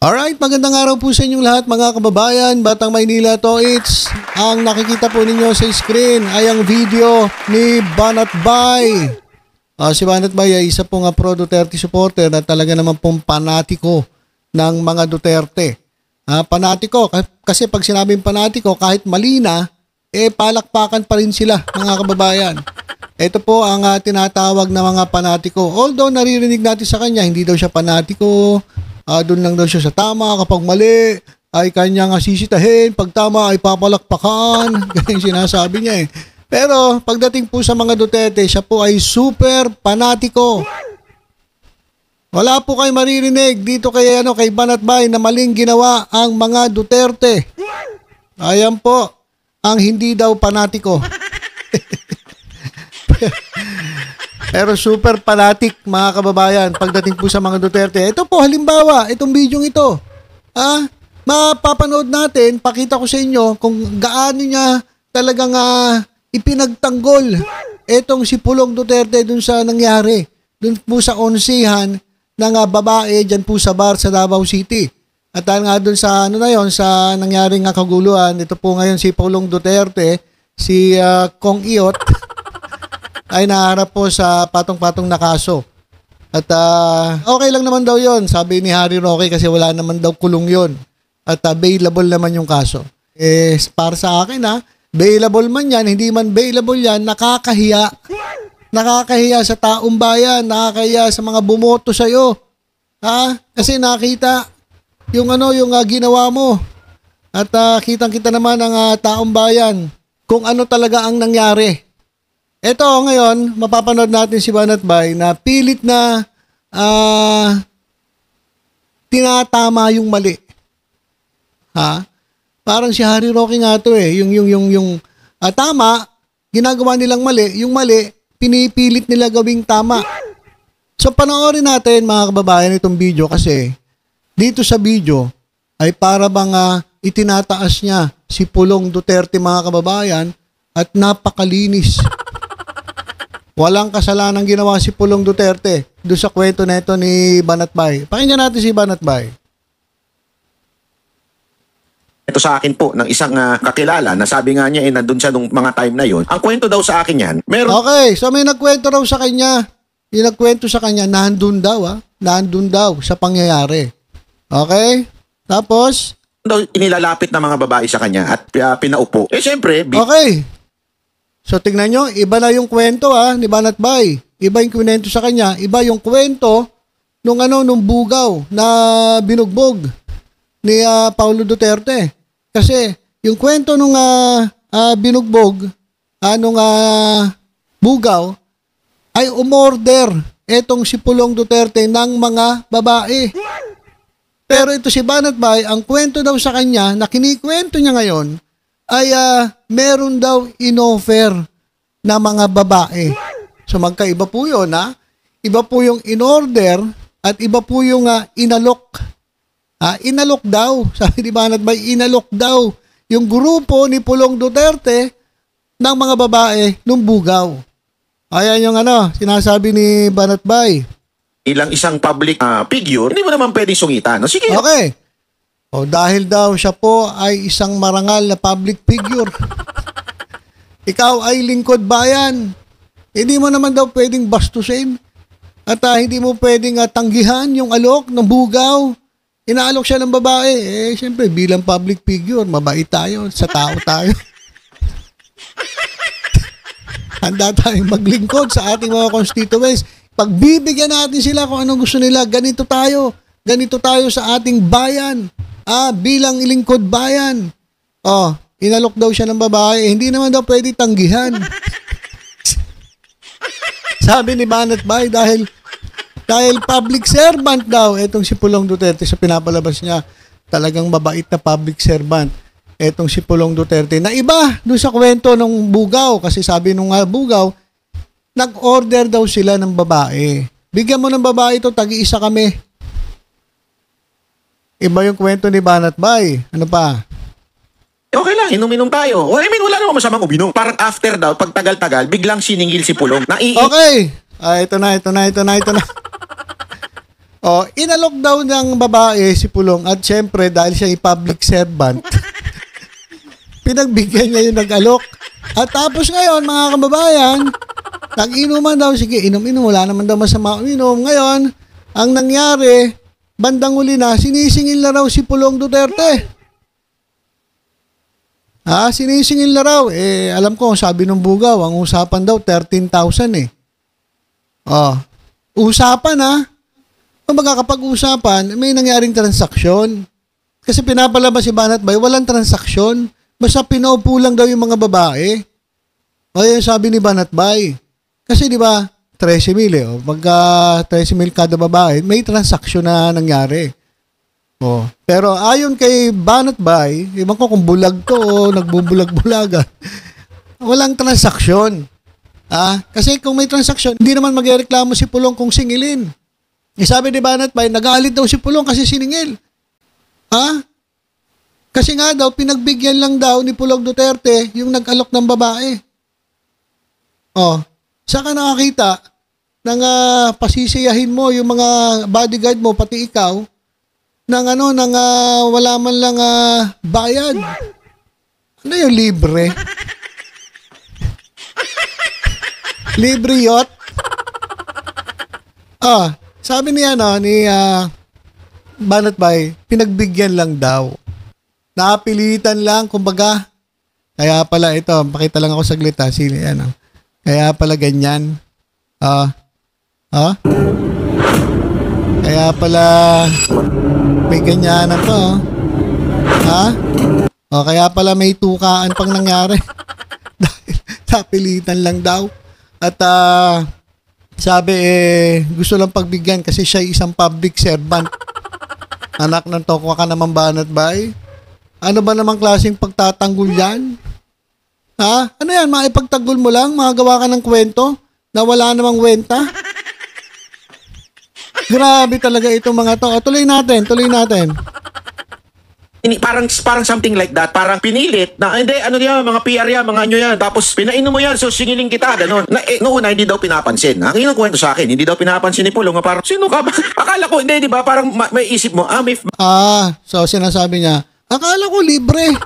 Alright, magandang araw po sa inyong lahat mga kababayan, Batang Maynila to it's. Ang nakikita po ninyo sa screen ay ang video ni Banat Bay. Si Banat Bay ay isa pong pro Duterte supporter na talaga naman pong panatiko ng mga Duterte. Panatiko, kasi pag sinabing panatiko, kahit mali na, palakpakan pa rin sila mga kababayan. Ito po ang tinatawag na mga panatiko. Although naririnig natin sa kanya, hindi daw siya panatiko. Doon lang daw siya sa tama, kapag mali ay kanyang sisitahin, pag tama ay papalakpakan. Ganyan sinasabi niya Pero pagdating po sa mga Duterte, siya po ay super panatiko. Wala po kayo maririnig dito kay Banat Bay na maling ginawa ang mga Duterte. Ayan po ang hindi daw panatiko. Pero super fanatic mga kababayan pagdating po sa mga Duterte. Ito po halimbawa, itong bidyong ito. Mapapanood natin, pakita ko sa inyo kung gaano niya talagang ipinagtanggol itong si Pulong Duterte dun sa nangyari. Dun po sa onsihan ng babae dyan po sa bar sa Davao City. At dahil nga dun sa sa nangyaring kaguluhan, ito po ngayon si Pulong Duterte, si Kong Iyot, ay naharap po sa patong-patong na kaso. At okay lang naman daw yon, sabi ni Harry Roque, kasi wala naman daw kulong yon. At bailable naman yung kaso. Para sa akin bailable man yan, hindi man bailable yan, nakakahiya. Nakakahiya sa taong bayan, nakakahiya sa mga bumoto sa'yo. Kasi nakita yung yung ginawa mo. At kitang-kita naman ang taong bayan kung ano talaga ang nangyari. Ito ngayon, mapapanood natin si Banat Bay na pilit na tinatama yung mali. Parang si Harry Roque nga to yung tama, ginagawa nilang mali, yung mali, pinipilit nila gawing tama. So panoorin natin mga kababayan itong video kasi dito sa video ay para bang itinataas niya si Pulong Duterte mga kababayan at napakalinis. Walang kasalanan ginawa si Pulong Duterte doon sa kwento na ito ni Banat Bay. Pakinggan natin si Banat Bay. Ito sa akin po ng isang kakilala na sabi nga niya nandun siya nung mga time na yon. Ang kwento daw sa akin yan, meron... Okay, so may nagkwento raw sa kanya. Yung nagkwento sa kanya, nandun daw sa pangyayari. Okay? Tapos? Daw inilalapit ng mga babae sa kanya at pinaupo. Siyempre... Okay. So tingnan nyo, iba na yung kwento ni Banat Bay. Iba yung kwento sa kanya, iba yung kwento nung bugaw na binugbog ni Paulo Duterte. Kasi yung kwento nung binugbog, nung bugaw, ay umorder etong si Pulong Duterte ng mga babae. Pero ito si Banat Bay, ang kwento daw sa kanya, na kinikwento niya ngayon, ay meron daw inoffer na mga babae. So magkaiba po yun Iba po yung in-order at iba po yung inalok. Inalok daw. Sabi ni Banat Bay, inalok daw yung grupo ni Pulong Duterte ng mga babae nung bugaw. Ayan yung sinasabi ni Banat Bay. Ilang isang public figure, hindi mo naman pwedeng sungitan. No? Sige. Okay. Dahil daw siya po ay isang marangal na public figure. Ikaw ay lingkod bayan. Hindi mo naman daw pwedeng bastusin. At hindi mo pwedeng tanggihan yung alok ng bugaw. Inaalok siya ng babae. Siyempre, bilang public figure, mabait tayo. Sa tao tayo. Handa tayong maglingkod sa ating mga constituents. Pagbibigyan natin sila kung anong gusto nila. Ganito tayo. Ganito tayo sa ating bayan. Bilang ilingkod bayan. Inalok daw siya ng babae. Hindi naman daw pwede tanggihan. Sabi ni Banat Bay, dahil public servant daw etong si Pulong Duterte sa pinapalabas niya. Talagang mabait na public servant etong si Pulong Duterte. Na iba doon sa kwento ng bugaw. Kasi sabi nung bugaw, nag-order daw sila ng babae. Bigyan mo ng babae ito, tagi-isa kami. Iba yung kwento ni Banat Bay. Ano pa? Okay lang, inom-inom tayo. I mean, wala naman masamang uminom. Parang after daw, pag tagal-tagal, biglang siningil si Pulong. Okay. Ito na. Inalok daw ng babae si Pulong at syempre dahil siya ay public servant, pinagbigyan niya yung nag-alok. At tapos ngayon, mga kababayan, nag-inuman daw, sige, inom-inom, wala naman daw masama uminom. Ngayon, ang nangyari, bandang huli na, sinisingil na raw si Pulong Duterte. Sinisingil na raw. Alam ko, sabi ng Bugaw, ang usapan daw, 13,000 eh. Usapan Kung magkakapag-usapan, may nangyaring transaksyon. Kasi pinapalabas si Banat Bay, walang transaksyon. Basta pinaupo lang daw yung mga babae. Yan sabi ni Banat Bay. Kasi di ba, 13,000 Magka 13,000 kada babae, may transaksyon na nangyari. Pero ayon kay Banat Bay, iban ko kung bulag to o nagbubulag-bulagan, walang transaksyon. Kasi kung may transaksyon, hindi naman magreklamo si Pulong kung singilin. Sabi ni Banat Bay, nagalit daw si Pulong kasi siningil. Kasi nga daw, pinagbigyan lang daw ni Pulong Duterte yung nag-alok ng babae. Saka nakakita nang pasisiyahin mo yung mga bodyguard mo, pati ikaw, nang wala man lang bayad. Ano yung libre? Libre yacht? Sabi niya ni Banat Bay, pinagbigyan lang daw. Napilitan lang, kumbaga. Kaya pala ito, pakita lang ako saglit Kaya pala ganyan. Kaya pala may ganyan pa. Kaya pala may tukaan pang nangyari. Dahil napilitan lang daw. At sabi gusto lang pagbigyan kasi siya isang public servant. Anak ng tokwa ka naman, Banat Bay. Ano ba namang klaseng pagtatanggol yan? Ano yan? Maipagtanggol mo lang? Magawa ka ng kwento na wala namang wenta? Grabe talaga itong mga to. Tuloy natin. Parang something like that. Parang pinilit na, hindi, mga PR yan, mga yan. Tapos, pinainom mo yan, so singiling kita, gano'n. Noong una, hindi daw pinapansin. Ang kwento sa akin, hindi daw pinapansin ni Pulong. Parang, sino ka ba? Akala ko, hindi, di ba? Parang may isip mo, may... So sinasabi niya, akala ko libre.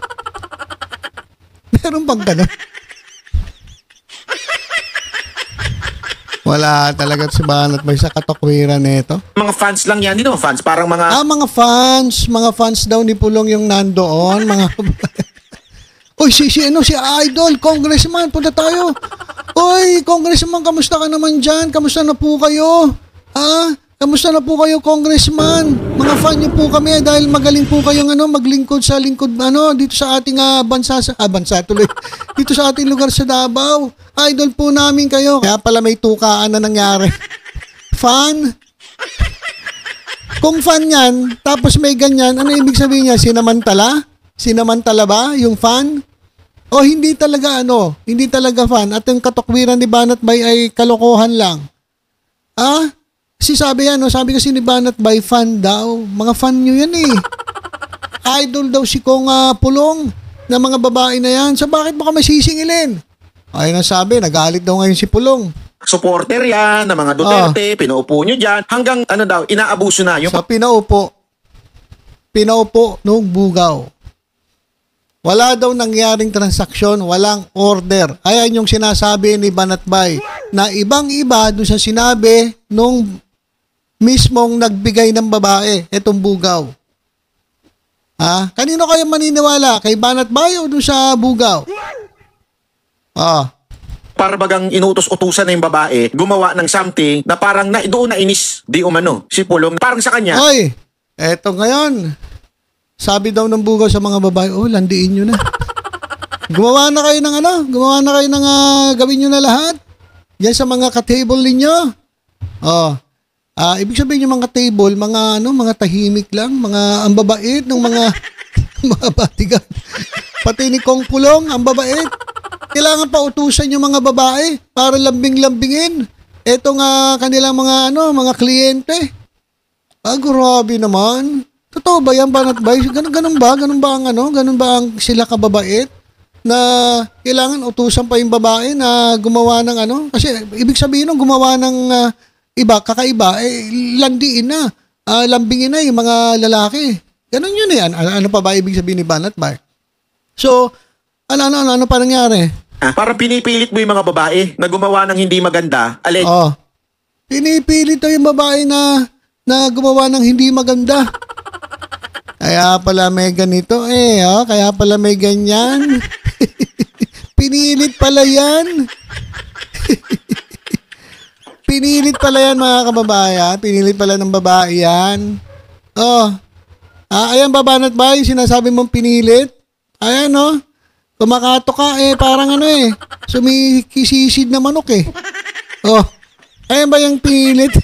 Meron bang gano'n? Wala talaga si Banat Bay sa katokwiran nito. Mga fans lang yan, hindi naman fans, parang mga... Mga fans daw ni Pulong yung nandoon, mga... Uy, si Idol, Congressman, punta tayo. Uy, Congressman, kamusta ka naman dyan? Kamusta na po kayo? Kamusta na po kayo, Congressman? Mga fan niyo po kami dahil magaling po kayong maglingkod sa lingkod dito sa ating bansa tuloy. Dito sa ating lugar sa Davao. Idol po namin kayo. Kaya pala may tukaan na nangyari. Fan? Kung fan yan, tapos may ganyan, ano ibig sabihin niya? Sinamantala? Sinamantala ba yung fan? O hindi talaga hindi talaga fan. At yung katokwiran ni Banat Bay ay kalokohan lang. Kasi sabi kasi ni Banat Bay, fan daw. Mga fan nyo yan eh. Idol daw si Kong Pulong na mga babae na yan. So bakit mo kami sisingilin? Ayun ang sabi, nagalit daw ngayon si Pulong. Supporter yan, ng mga Duterte, pinaupo nyo dyan. Hanggang inaabuso na. Yung... So pinaupo nung Bugaw. Wala daw nangyaring transaksyon, walang order. Ayan yung sinasabi ni Banat Bay na ibang-iba doon sa sinabi nung mismong nagbigay ng babae, etong Bugaw. Kanino kayo maniniwala? Kay Banat Bay o doon sa Bugaw? Para bagang inutos-utusan na yung babae, gumawa ng something na parang doon na inis, di umano, si Pulong. Parang sa kanya. Oy, eto ngayon. Sabi daw ng Bugaw sa mga babae, landiin nyo na. Gumawa na kayo ng gawin nyo na lahat. Yan sa mga ka-table ninyo. Ibig sabihin yung mga table, mga tahimik lang, mga ang babait ng mga mga batigan. Pati ni Kong Pulong, ang babait. Kailangan pa utusan yung mga babae para lambing-lambingin. Ito nga kanilang mga kliyente. Grabe naman. Totoo ba yan, Banat Bay? Ganun ba ang sila kababait? Na kailangan utusan pa yung babae na gumawa ng Kasi ibig sabihin nung gumawa ng kakaiba, landiin na. lambingin na yung mga lalaki. Ganun yun eh. Ano pa ba ibig sabihin ni Banat Bay? So, ano pa nangyari? Parang pinipilit mo yung mga babae na gumawa ng hindi maganda. Oh. Pinipilit to yung babae na gumawa ng hindi maganda. Kaya pala may ganito kaya pala may ganyan. Pinilit pala yan. Pinilit pala yan mga kababayan. Pinilit pala ng babae yan. Ayan ba Banat Bay? Sinasabi mong pinilit? Ayan kumakato ka parang sumikisisid na manok ayan ba yung pinilit?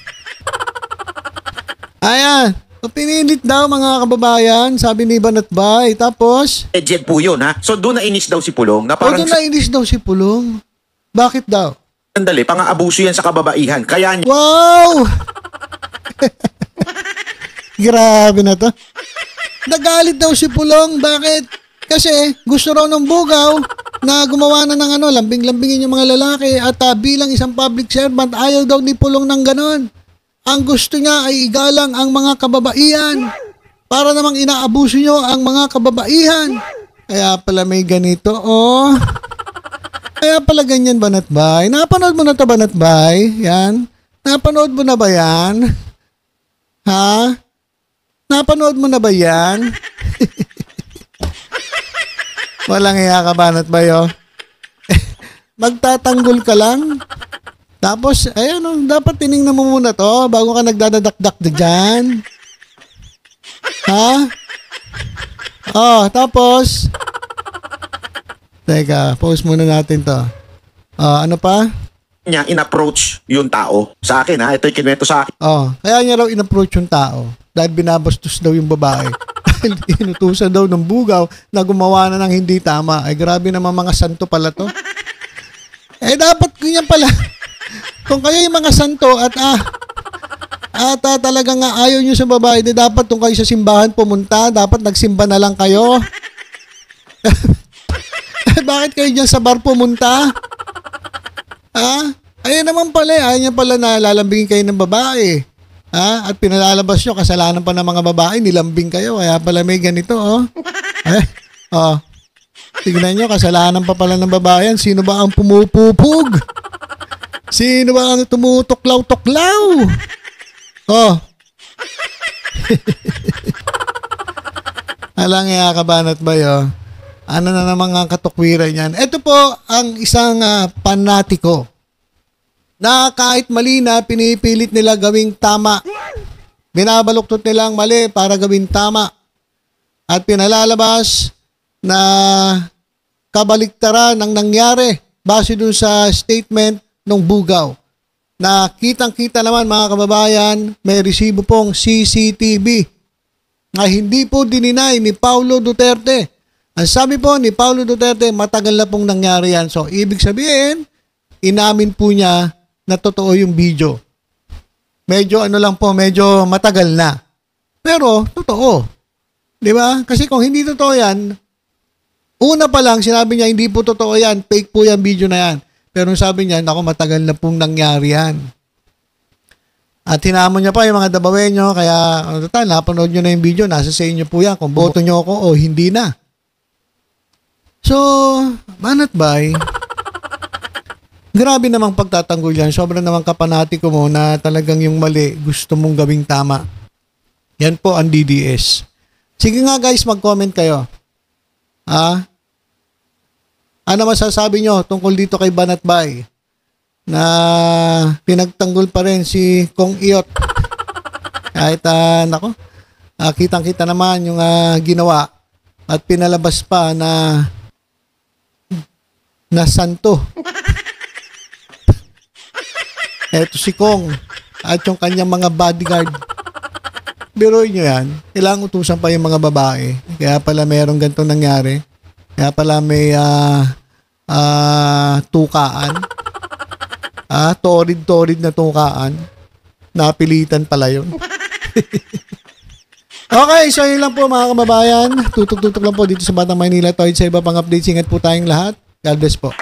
Ayan. Pinilit daw mga kababayan, sabi ni Banat Bay. Tapos? Jet po yun So doon nainis daw si Pulong na parang... doon nainis daw si Pulong. Bakit daw? Sandali, pang-aabuso yan sa kababaihan. Kaya niya... Wow! Grabe na to. Nagalit daw si Pulong. Bakit? Kasi gusto raw ng bugaw na gumawa na ng lambing-lambingin yung mga lalaki at bilang isang public servant, ayaw daw ni Pulong ng ganon. Ang gusto niya ay igalang ang mga kababaihan para namang inaabuso nyo ang mga kababaihan. Kaya pala may ganito, Kaya pala ganyan, Banat Bay. Napanood mo na to, Banat Bay? Yan. Napanood mo na ba yan? Ha? Napanood mo na ba yan? Walang iya ka, Banat Bay, Magtatanggol ka lang. Tapos, dapat tinignan mo muna to bago ka nagdadadakdak dyan. Ha? Tapos... Teka, pause muna natin to. Ano pa? Niya in-approach yung tao. Sa akin ito yung kinwento sa akin. Kaya niya raw in-approach yung tao. Dahil binabastos daw yung babae. Dahil inutusan daw ng bugaw na gumawa na ng hindi tama. Ay grabe naman mga santo pala to. Dapat ganyan pala. Kung kayo yung mga santo at talagang ayaw nyo sa babae, dapat kung kayo sa simbahan pumunta, dapat nagsimba na lang kayo. Bakit kayo dyan sa bar pumunta? Ayun naman pala. Ayaw niya pala na lalambingin kayo ng babae. At pinalalabas nyo, kasalanan pa ng mga babae, nilambing kayo. Kaya pala may ganito, Tignan nyo, kasalanan pa pala ng babae. Sino ba ang pumupupug? Sino ba ang tumutuklaw-tuklaw? Alang iya ka, Banat Bay, Ano na naman ang katukwiran yan? Ito po ang isang panatiko na kahit mali na pinipilit nila gawing tama. Binabaluktot nila ang mali para gawing tama. At pinalalabas na kabaliktaran ang nangyari base dun sa statement ng bugaw. Na kitang-kita naman mga kababayan, may resibo pong CCTV na hindi po dininay ni Paulo Duterte. Ang sabi po ni Paulo Duterte, matagal na pong nangyari yan. So, ibig sabihin, inamin po niya na totoo yung video. Medyo medyo matagal na. Pero, totoo. Di ba? Kasi kung hindi totoo yan, una pa lang, sinabi niya, hindi po totoo yan. Fake po yan, video na yan. Pero sabi niya, matagal na pong nangyari yan. At hinamon niya pa yung mga dabawenyo, kaya, napanood nyo na yung video, nasa sa inyo po yan. Kung boto nyo ako o hindi na. So, Banat Bay, grabe namang pagtatanggol yan. Sobrang namang kapanatiko mo na talagang yung mali gusto mong gawing tama. Yan po ang DDS. Sige nga guys, mag-comment kayo. Ano masasabi nyo tungkol dito kay Banat Bay na pinagtanggol pa rin si Kong Iyot? Kahit, kitang-kita naman yung ginawa at pinalabas pa na santo. Eto si Kong at yung kanyang mga bodyguard. Biruin nyo yan. Kailangang utusan pa yung mga babae. Kaya pala mayroong ganitong nangyari. Kaya pala may tukaan. Torid-torid na tukaan. Napilitan pala yun. Okay, so yun lang po mga kababayan. Tutok-tutok lang po dito sa Batang Maynila. Toyd sa iba pang updates. Ingat po tayong lahat. God bless po.